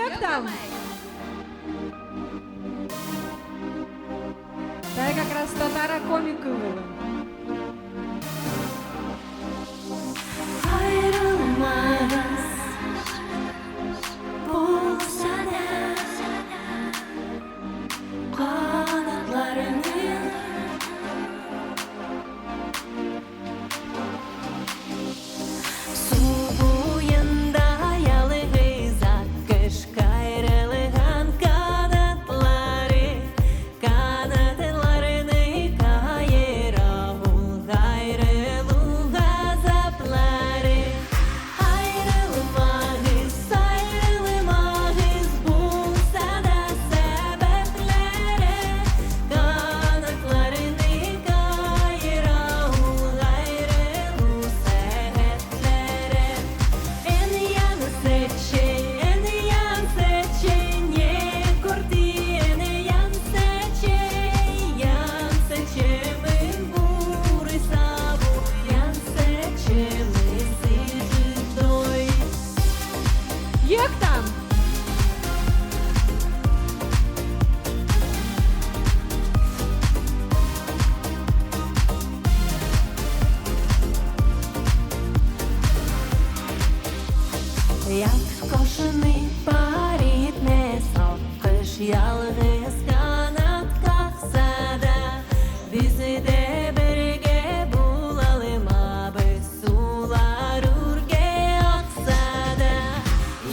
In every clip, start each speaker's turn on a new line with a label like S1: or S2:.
S1: Як там? Та якраз татара коміки були.
S2: Ayrılmaz bulsa da kanatlarını su boyunda yalnız akış kayrılgan kanatlarını kayıra gayrılı gazapları. Ayrılmağız bulsa da sebepleri kanatlarını kayıra gayrılı sebeplere. En yan seçen ye kordi en yan seçemin burisa bu yan seçemi sicdoy.
S1: Як там?
S2: Як кошений парітне сокиш ялгыз канат каксада bizi de birge bulalım abi sular urge aksada.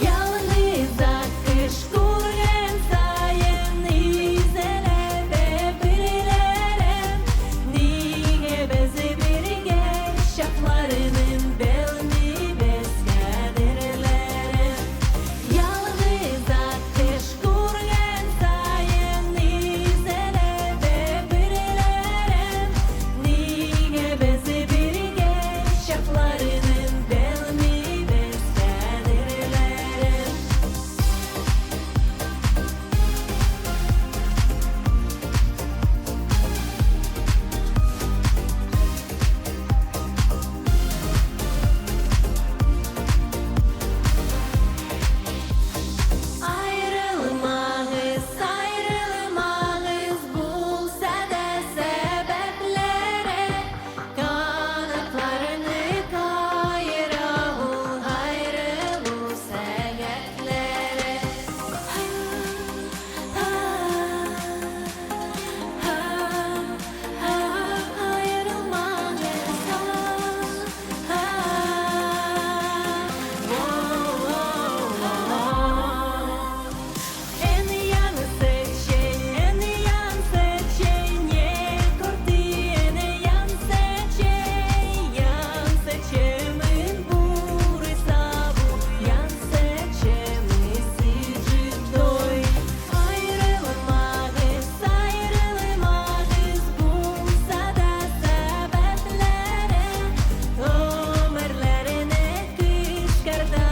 S2: Yalnız akış kurgen sayın izelebe birilerem niye bezi birge şaflarının belini beskadirlerim. Yalnız akış kurgen sayın izelebe birilerem niye bezi birge şaflarının belini beskadirlerim. Ayrılmağız bulsa da sebeplere kanatlarını kayıra gayrılı sebeplere. En yan seçen ye kordi en yan seçemin burisa bu yan seçemi sicdoy. Ayrılmağız bulsa da sebeplere ömürlerine kışkırda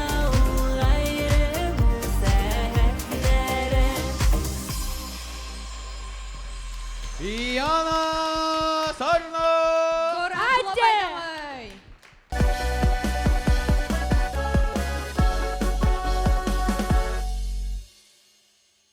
S2: gayrılı sebeplere.
S3: Ja,